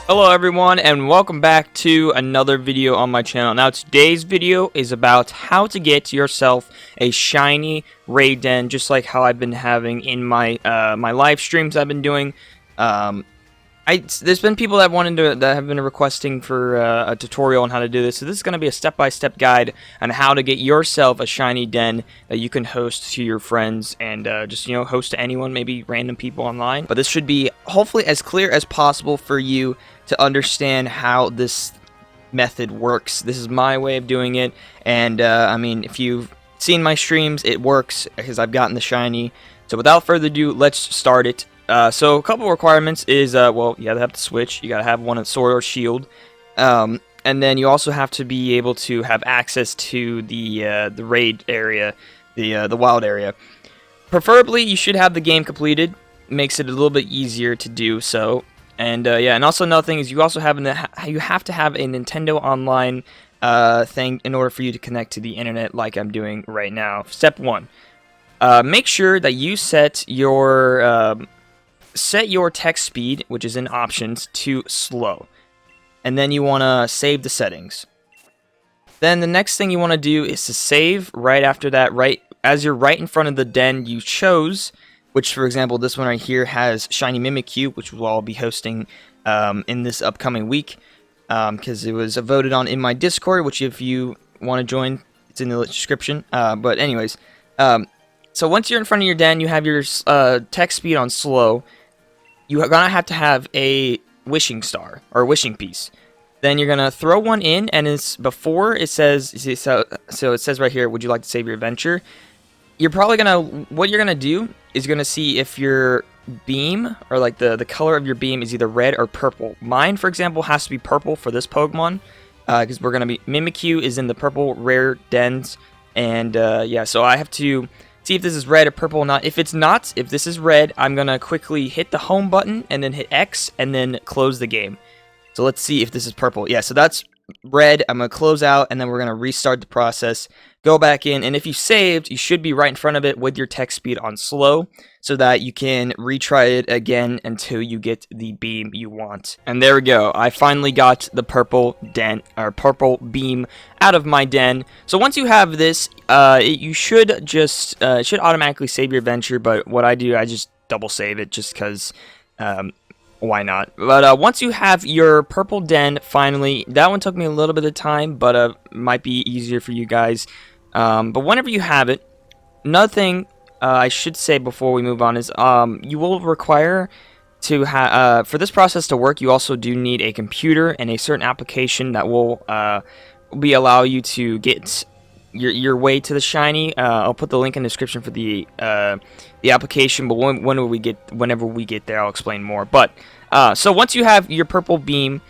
Hello everyone and welcome back to another video on my channel. Now today's video is about how to get yourself a shiny raid den, just like how I've been having in my my live streams I've been doing. There's been people that have been requesting for a tutorial on how to do this. So this is going to be a step-by-step guide on how to get yourself a shiny den that you can host to your friends and just host to anyone, maybe random people online. But this should be hopefully as clear as possible for you to understand how this method works. This is my way of doing it, and I mean, if you've seen my streams, it works because I've gotten the shiny. So without further ado, let's start it. So a couple requirements is, well, you gotta have the switch, you gotta have one of sword or shield, and then you also have to be able to have access to the raid area, the wild area. Preferably, you should have the game completed. Makes it a little bit easier to do so. And yeah, and also another thing is you also have you have to have a Nintendo Online thing in order for you to connect to the internet, like I'm doing right now. Step 1: make sure that you set your text speed, which is in options, to slow, and then you want to save the settings. Then the next thing you want to do is to save right after that, right as you're right in front of the den you chose, which, for example, this one right here has Shiny Mimikyu, which will all be hosting in this upcoming week, because it was voted on in my Discord, which if you want to join, it's in the description. But anyways, so once you're in front of your den, you have your text speed on slow. You're gonna have to have a wishing star or wishing piece. Then you're gonna throw one in, and it's before it says so it says right here, would you like to save your adventure? You're probably gonna, what you're gonna do is you're gonna see if your beam, or like the color of your beam, is either red or purple. Mine, for example, has to be purple for this Pokemon, because we're gonna be, Mimikyu is in the purple rare dens, and yeah, so I have to see if this is red or purple or not. If it's not, if this is red, I'm gonna quickly hit the home button and then hit X and then close the game. So let's see if this is purple. Yeah, so that's red. I'm gonna close out, and then we're gonna restart the process, go back in, and if you saved, you should be right in front of it with your text speed on slow, so that you can retry it again until you get the beam you want. And there we go, I finally got the purple beam out of my den. So once you have this, you should just it should automatically save your adventure, but what I do, I just double save it just because why not? But once you have your purple den, finally, that one took me a little bit of time, but might be easier for you guys. But whenever you have it, another thing I should say before we move on is you will require to have for this process to work. You also do need a computer and a certain application that will allow you to get your way to the shiny. I'll put the link in the description for the application, but whenever we get there, I'll explain more. But so once you have your purple beam,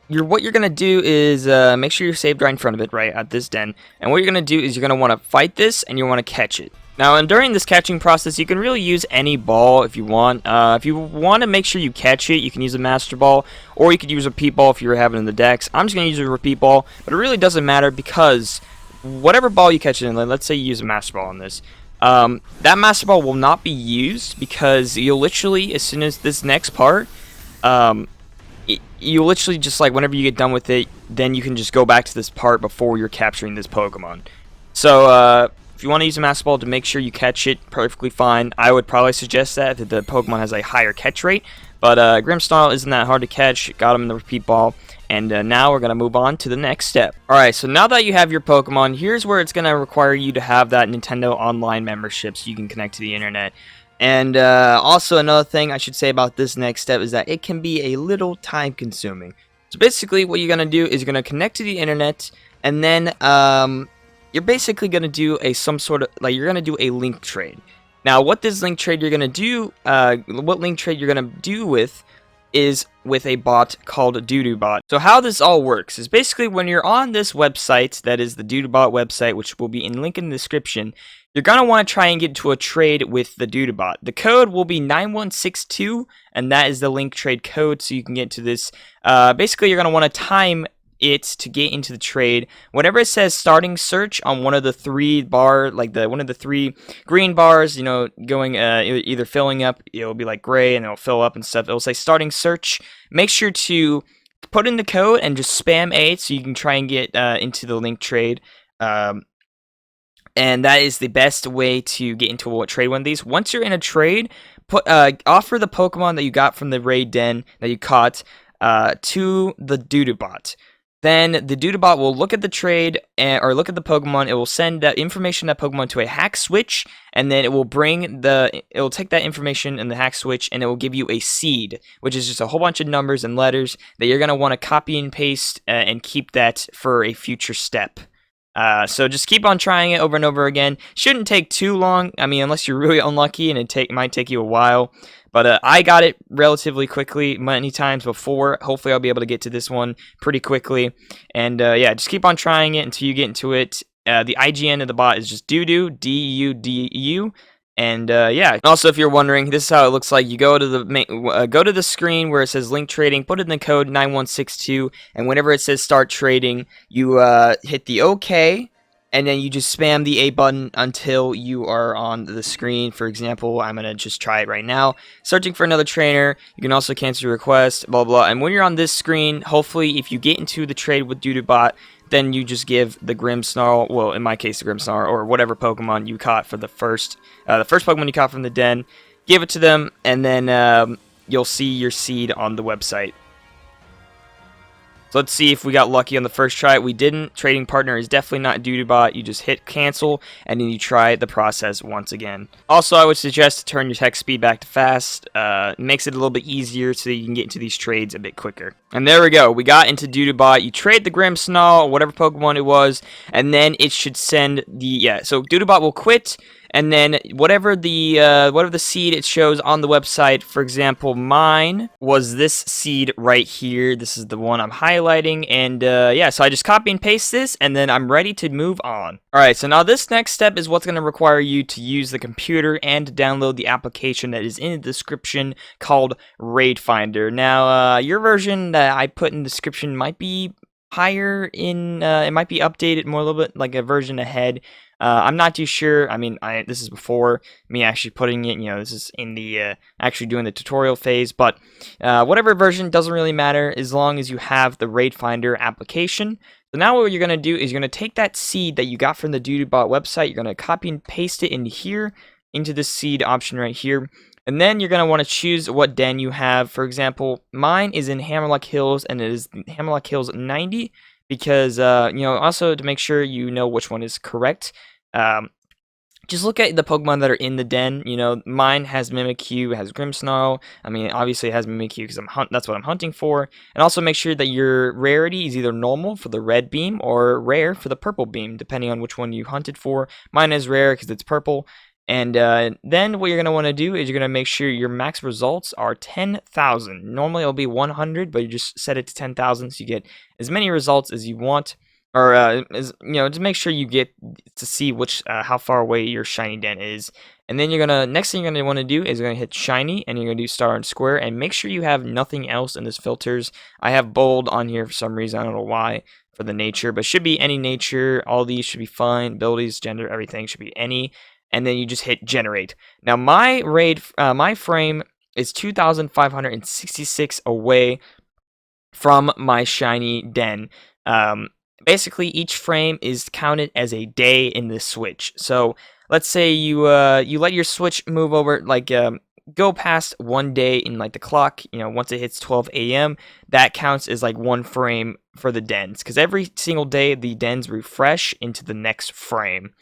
what you're gonna do is make sure you're saved right in front of it, right at this den. And what you're gonna do is you're gonna want to fight this, and you want to catch it. Now, and during this catching process, you can really use any ball if you want. If you want to make sure you catch it, you can use a Master Ball, or you could use a Repeat Ball if you were having in the decks. I'm just gonna use a Repeat Ball, but it really doesn't matter because whatever ball you catch it in, let's say you use a Master Ball on this, that Master Ball will not be used because you'll literally, as soon as this next part, you literally just, like, whenever you get done with it, then you can just go back to this part before you're capturing this Pokemon. So, if you want to use a Master Ball to make sure you catch it, perfectly fine. I would probably suggest that if the Pokemon has a higher catch rate, but Grimmsnarl isn't that hard to catch. Got him in the Repeat Ball. And now we're going to move on to the next step. Alright, so now that you have your Pokemon, here's where it's going to require you to have that Nintendo Online membership so you can connect to the internet. And also another thing I should say about this next step is that it can be a little time consuming. So basically what you're going to do is you're going to connect to the internet, and then you're basically going to do you're going to do a link trade. Now what this link trade you're going to do, is with a bot called Doodoo-Bot. So how this all works is basically when you're on this website, that is the Doodoo-Bot website, which will be in link in the description, you're going to want to try and get to a trade with the Doodoo-Bot. The code will be 9162, and that is the link trade code, so you can get to this. Basically, you're going to want to time it to get into the trade, whenever it says starting search on one of the three one of the three green bars, you know, going either filling up, it'll be like gray and it'll fill up and stuff. It'll say starting search. Make sure to put in the code and just spam A so you can try and get into the link trade. And that is the best way to get into a trade one of these. Once you're in a trade, offer the Pokemon that you got from the raid den that you caught to the Doodlebot. Then the Doodlebot will look at the trade or look at the Pokemon. It will send that information, that Pokemon, to a hack switch, and then it will take that information in the hack switch, and it will give you a seed, which is just a whole bunch of numbers and letters that you're gonna want to copy and paste and keep that for a future step. So just keep on trying it over and over again. Shouldn't take too long. I mean, unless you're really unlucky, and it might take you a while. But I got it relatively quickly many times before. Hopefully I'll be able to get to this one pretty quickly. And yeah, just keep on trying it until you get into it. The IGN of the bot is just Doodoo, D-U-D-U. And yeah, also if you're wondering, this is how it looks like. You go to the screen where it says link trading, put in the code 9162, and whenever it says start trading, you hit the OK, and then you just spam the A button until you are on the screen. For example, I'm going to just try it right now. Searching for another trainer. You can also cancel your request, blah, blah. And when you're on this screen, hopefully if you get into the trade with Doodlebot, then you just give the Grimmsnarl, well, in my case, the Grimmsnarl, or whatever Pokemon you caught for the first Pokemon you caught from the den, give it to them, and then you'll see your seed on the website. So let's see if we got lucky on the first try. We didn't. Trading partner is definitely not Doodlebot. You just hit cancel, and then you try the process once again. Also, I would suggest to turn your text speed back to fast. It makes it a little bit easier so that you can get into these trades a bit quicker. And there we go. We got into Doodlebot. You trade the Grimmsnarl, whatever Pokemon it was, and then it should send the, so Doodlebot will quit. And then whatever the seed it shows on the website, for example, mine was this seed right here. This is the one I'm highlighting, and yeah, so I just copy and paste this, and then I'm ready to move on. All right, so now this next step is what's going to require you to use the computer and to download the application that is in the description called Raid Finder. Now, your version that I put in the description might be higher in, it might be updated more a little bit, like a version ahead. I'm not too sure. I mean, this is before me actually putting it, this is in the, actually doing the tutorial phase, but whatever version doesn't really matter as long as you have the Raid Finder application. So now what you're going to do is you're going to take that seed that you got from the Doodlebot website, you're going to copy and paste it in here, into the seed option right here, and then you're going to want to choose what den you have. For example, mine is in Hammerlock Hills, and it is Hammerlock Hills 90, because, also to make sure you know which one is correct. Just look at the Pokemon that are in the den. Mine has Mimikyu, has Grimmsnarl. I mean, obviously it has Mimikyu because that's what I'm hunting for. And also make sure that your rarity is either normal for the red beam or rare for the purple beam, depending on which one you hunted for. Mine is rare because it's purple. And then what you're going to want to do is you're going to make sure your max results are 10,000. Normally it'll be 100, but you just set it to 10,000 so you get as many results as you want. Or, to make sure you get to see how far away your shiny den is. And then next thing you're gonna want to do is you're gonna hit shiny, and you're gonna do star and square, and make sure you have nothing else in this filters. I have bold on here for some reason, I don't know why, for the nature, but should be any nature. All these should be fine. Abilities, gender, everything should be any. And then you just hit generate. Now my frame is 2,566 away from my shiny den. Basically, each frame is counted as a day in the switch. So let's say you let your switch move over, go past 1 day in the clock. Once it hits 12 a.m., that counts as one frame for the dens, because every single day the dens refresh into the next frame.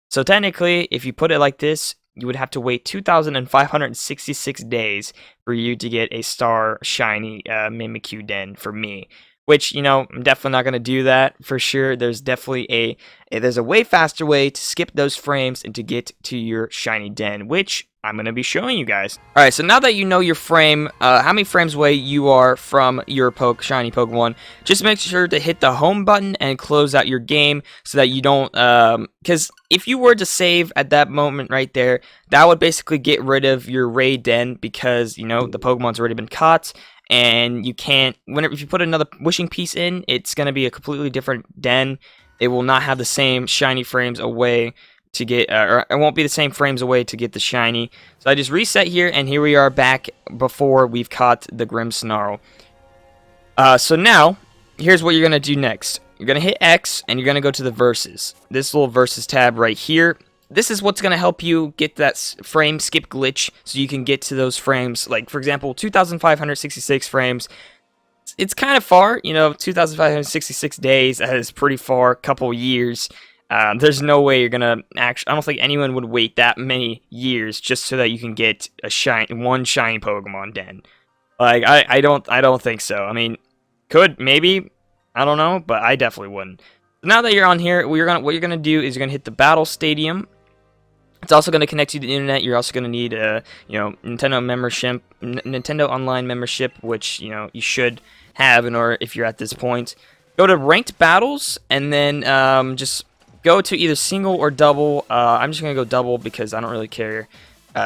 So technically, if you put it like this, you would have to wait 2,566 days for you to get a star shiny Mimikyu den for me. Which, I'm definitely not going to do that for sure. There's definitely there's a way faster way to skip those frames and to get to your shiny den, which I'm going to be showing you guys. Alright, so now that you know your frame, how many frames away you are from your shiny Pokemon, just make sure to hit the home button and close out your game so that you don't, because if you were to save at that moment right there, that would basically get rid of your raid den because, the Pokemon's already been caught. and you can't. Whenever if you put another wishing piece in, it's gonna be a completely different den. It will not have the same shiny frames away to get, or it won't be the same frames away to get the shiny. So I just reset here, and here we are back before we've caught the Grimmsnarl. So now, here's what you're going to do next. You're going to hit X, and you're going to go to the Versus. This little Versus tab right here. This is what's going to help you get that frame skip glitch, so you can get to those frames. Like, for example, 2,566 frames. It's kind of far, you know, 2,566 days. That is pretty far, couple years. There's no way you're gonna actually. I don't think anyone would wait that many years just so that you can get a one shiny Pokemon den. Like I don't think so. I mean, could maybe, I don't know, but I definitely wouldn't. So now that you're on here, what you're gonna do is you're gonna hit the Battle Stadium. It's also going to connect you to the internet. You're also going to need a, you know, Nintendo membership, Nintendo Online membership, which, you know, you should have in order if you're at this point. Go to ranked battles, and then just go to either single or double. I'm just going to go double because I don't really care.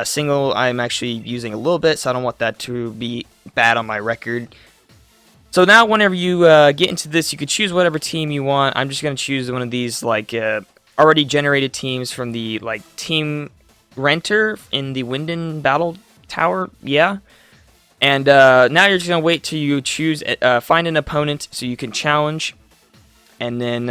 Single, I'm actually using a little bit, so I don't want that to be bad on my record. So now whenever you get into this, you could choose whatever team you want. I'm just going to choose one of these, like, already generated teams from the, like, Team Renter in the Winden Battle Tower. Yeah. And now you're just going to wait till you choose, find an opponent so you can challenge. And then,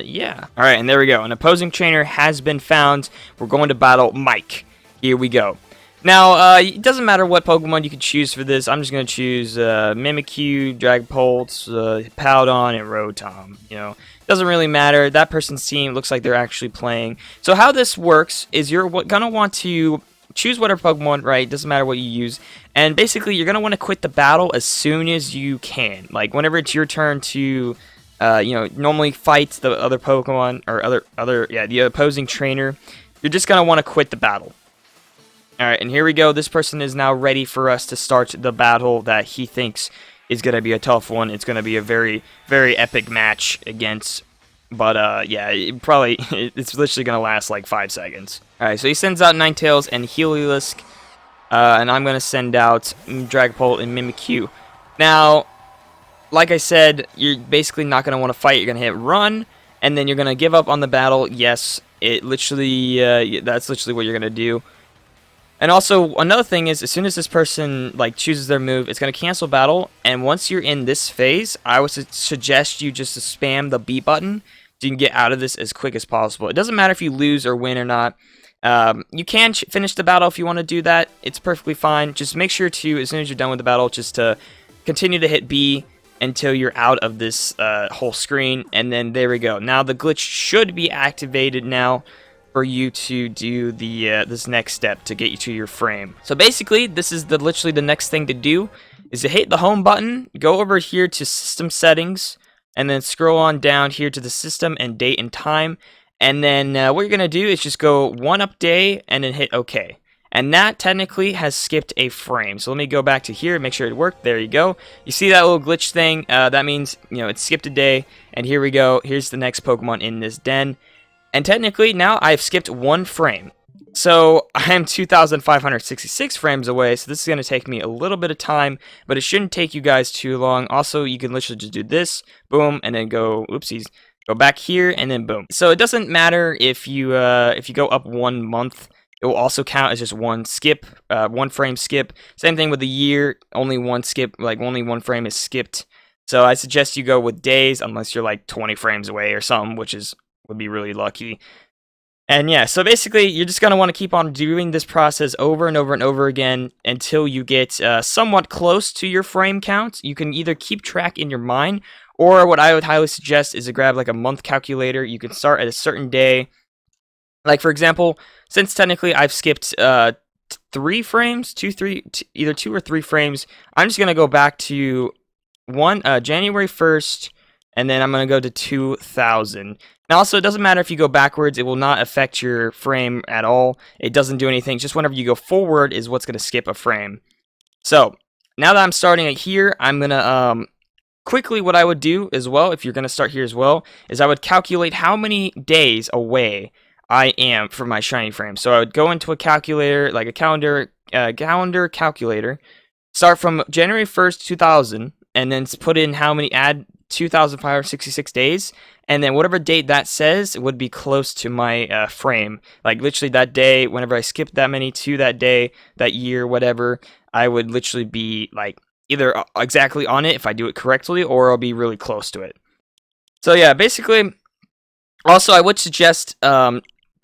yeah. Alright, and there we go. An opposing trainer has been found. We're going to battle Mike. Here we go. Now, it doesn't matter what Pokemon you can choose for this. I'm just going to choose Mimikyu, Dragapult, Powdon, and Rotom. You know, doesn't really matter. That person's team looks like they're actually playing. So how this works is you're going to want to choose whatever Pokemon, right? Doesn't matter what you use. And basically, you're going to want to quit the battle as soon as you can. Like, whenever it's your turn to, you know, normally fight the other Pokemon, or the opposing trainer, you're just going to want to quit the battle. Alright, and here we go. This person is now ready for us to start the battle that he thinks is going to be a tough one. It's going to be a very, very epic match against... But, yeah, it's literally going to last like 5 seconds. Alright, so he sends out Ninetales and Heliolisk. And I'm going to send out Dragapult and Mimikyu. Now, like I said, you're basically not going to want to fight. You're going to hit run, and then you're going to give up on the battle. Yes, it literally, that's literally what you're going to do. And also, another thing is, as soon as this person, like, chooses their move, it's going to cancel battle, and once you're in this phase, I would suggest you just to spam the B button so you can get out of this as quick as possible. It doesn't matter if you lose or win or not. You can finish the battle if you want to do that. It's perfectly fine. Just make sure to, as soon as you're done with the battle, just to continue to hit B until you're out of this whole screen, and then there we go. Now, the glitch should be activated now for you to do the this next step to get you to your frame. So basically, this is literally the next thing to do is to hit the home button, go over here to system settings, and then scroll on down here to the system and date and time. And then what you're gonna do is just go 1 up day and then hit OK. And that technically has skipped a frame. So let me go back to here, make sure it worked. There you go. You see that little glitch thing? That means, you know, it skipped a day. And here we go. Here's the next Pokemon in this den. And technically, now I've skipped 1 frame. So I am 2,566 frames away, so this is going to take me a little bit of time, but it shouldn't take you guys too long. Also, you can literally just do this, boom, and then go, oopsies, go back here, and then boom. So it doesn't matter if you go up 1 month, it will also count as just 1 skip, 1 frame skip. Same thing with the year, only 1 skip, like only 1 frame is skipped. So I suggest you go with days, unless you're like 20 frames away or something, which would be really lucky. And yeah, so basically, you're just going to want to keep on doing this process over and over and over again until you get somewhat close to your frame count. You can either keep track in your mind, or what I would highly suggest is to grab like a month calculator. You can start at a certain day. Like, for example, since technically I've skipped 3 frames, either 2 or 3 frames, I'm just going to go back to January 1st, and then I'm going to go to 2000. Now, also, it doesn't matter if you go backwards. It will not affect your frame at all. It doesn't do anything. Just whenever you go forward is what's going to skip a frame. So, now that I'm starting it here, I'm going to, quickly, what I would do as well, if you're going to start here as well, is I would calculate how many days away I am from my shiny frame. So, I would go into a calculator, like a calendar calculator, start from January 1st, 2000, and then put in how many, add 2,566 days, and then whatever date that says, it would be close to my frame. Like literally that day, whenever I skip that many to that day, that year, whatever, I would literally be like either exactly on it if I do it correctly, or I'll be really close to it. So yeah, basically, also I would suggest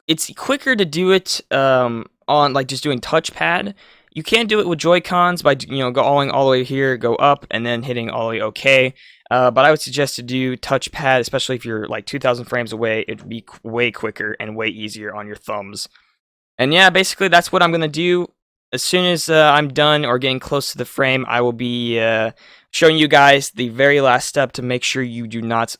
it's quicker to do it on like just doing touchpad. You can do it with Joy-Cons by going all the way here, go up, and then hitting all the way OK. But I would suggest to do touchpad, especially if you're like 2,000 frames away. It'd be way quicker and way easier on your thumbs. And yeah, basically that's what I'm gonna do. As soon as I'm done or getting close to the frame, I will be showing you guys the very last step to make sure you do not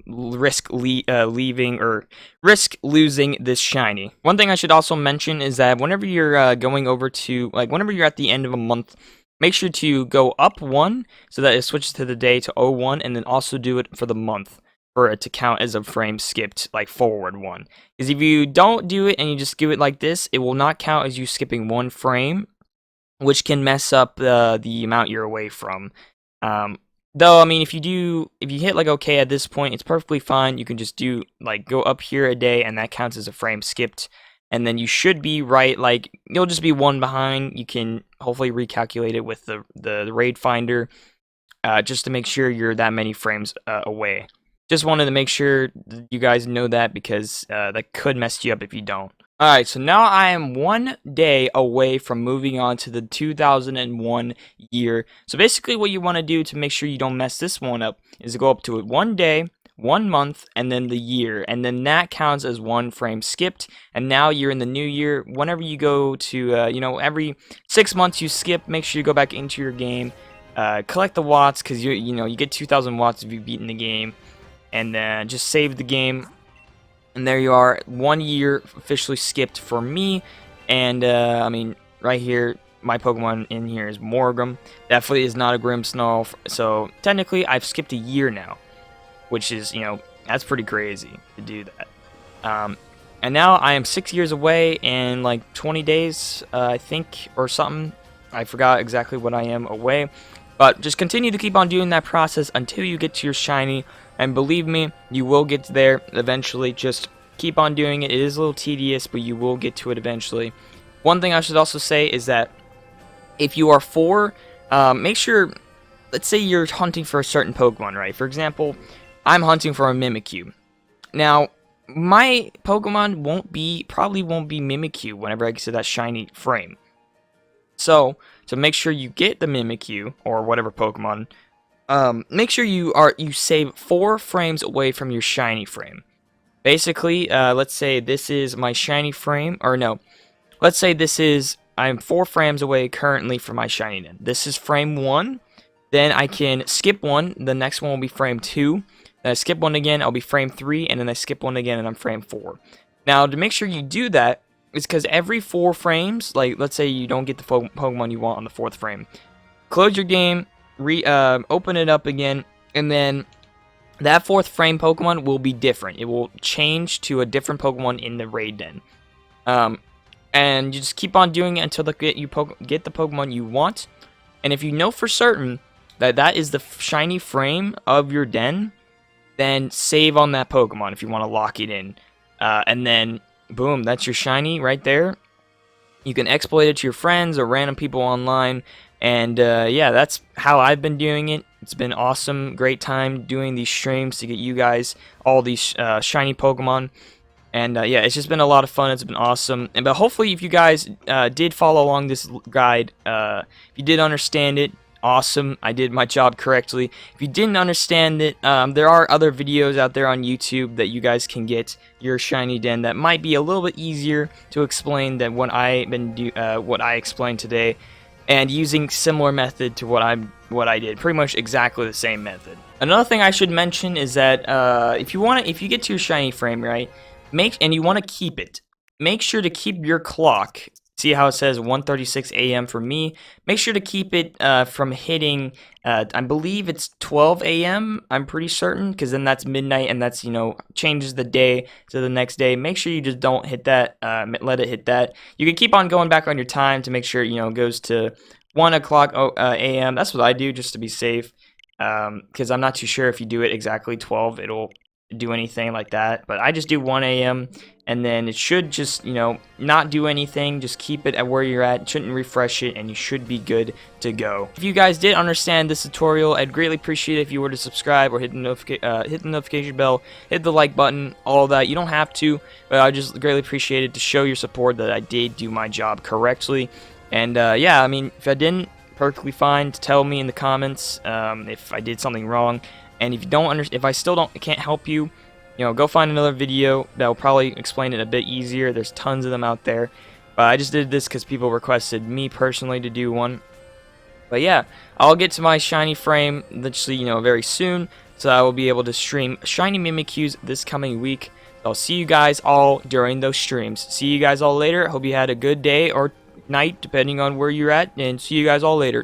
risk leaving or risk losing this shiny. One thing I should also mention is that whenever you're going over to, like, whenever you're at the end of a month, make sure to go up 1 so that it switches to the day to 01, and then also do it for the month for it to count as a frame skipped, like forward 1. Because if you don't do it and you just do it like this, it will not count as you skipping 1 frame, which can mess up the amount you're away from. Though, I mean, if you hit like OK at this point, it's perfectly fine. You can just do like go up here a day, and that counts as a frame skipped. And then you should be right, like you'll just be 1 behind. You can hopefully recalculate it with the raid finder, just to make sure you're that many frames away. Just wanted to make sure you guys know that, because that could mess you up if you don't. Alright, so now I am 1 day away from moving on to the 2001 year. So basically what you want to do to make sure you don't mess this one up is to go up to it 1 day, 1 month, and then the year. And then that counts as 1 frame skipped. And now you're in the new year. Whenever you go to, every 6 months you skip, make sure you go back into your game. Collect the watts, because you get 2,000 watts if you've beaten the game. And then just save the game. And there you are, 1 year officially skipped for me. And I mean, right here, my Pokemon in here is Morgrem. Definitely is not a Grimmsnarl. So technically, I've skipped a year now, which is, that's pretty crazy to do that. And now I am 6 years away and like 20 days, I think, or something. I forgot exactly what I am away. But just continue to keep on doing that process until you get to your shiny. And believe me, you will get there eventually. Just keep on doing it. It is a little tedious, but you will get to it eventually. One thing I should also say is that if you are 4, make sure, let's say you're hunting for a certain Pokemon, right? For example, I'm hunting for a Mimikyu. Now, my Pokemon probably won't be Mimikyu whenever I get to that shiny frame. So, to make sure you get the Mimikyu, or whatever Pokemon, make sure you save 4 frames away from your shiny frame. Basically, let's say this is my shiny frame, or no, let's say I'm 4 frames away currently from my shiny den. This is frame 1, then I can skip 1, the next one will be frame 2, then I skip 1 again, I'll be frame 3, and then I skip 1 again, and I'm frame 4. Now, to make sure you do that, it's because every 4 frames, like, let's say you don't get the Pokemon you want on the 4th frame, close your game, open it up again, and then that 4th frame Pokemon will be different. It will change to a different Pokemon in the raid den. And you just keep on doing it until you get the Pokemon you want. And if you know for certain that that is the shiny frame of your den, then save on that Pokemon if you want to lock it in. And then, boom, that's your shiny right there. You can exploit it to your friends or random people online. And yeah, that's how I've been doing it. It's been awesome, great time doing these streams to get you guys all these shiny Pokemon. And yeah, it's just been a lot of fun. It's been awesome. But hopefully, if you guys did follow along this guide, if you did understand it, awesome. I did my job correctly. If you didn't understand it, there are other videos out there on YouTube that you guys can get your shiny den that might be a little bit easier to explain than what I explained today, and using similar method to what I did, pretty much exactly the same method. Another thing I should mention is that if you get to your shiny frame, right, and you want to keep it, make sure to keep your clock. See how it says 1:36 a.m. for me? Make sure to keep it from hitting, I believe it's 12 a.m. I'm pretty certain, because then that's midnight, and that's, changes the day to the next day. Make sure you just don't hit that, let it hit that. You can keep on going back on your time to make sure, it goes to 1 o'clock a.m. That's what I do just to be safe, because I'm not too sure if you do it exactly 12, it'll do anything like that. But I just do 1 a.m. and then it should just, not do anything. Just keep it at where you're at. Shouldn't refresh it, and you should be good to go. If you guys did understand this tutorial, I'd greatly appreciate it if you were to subscribe or hit the notification bell, hit the like button, all that. You don't have to, but I just greatly appreciate it to show your support that I did do my job correctly. And yeah, I mean, if I didn't, perfectly fine to tell me in the comments if I did something wrong. And if you don't if I still can't help you, go find another video that will probably explain it a bit easier. There's tons of them out there. But I just did this because people requested me personally to do one. But yeah, I'll get to my shiny frame literally, very soon. So I will be able to stream shiny Mimikyus this coming week. I'll see you guys all during those streams. See you guys all later. Hope you had a good day or night, depending on where you're at, and see you guys all later.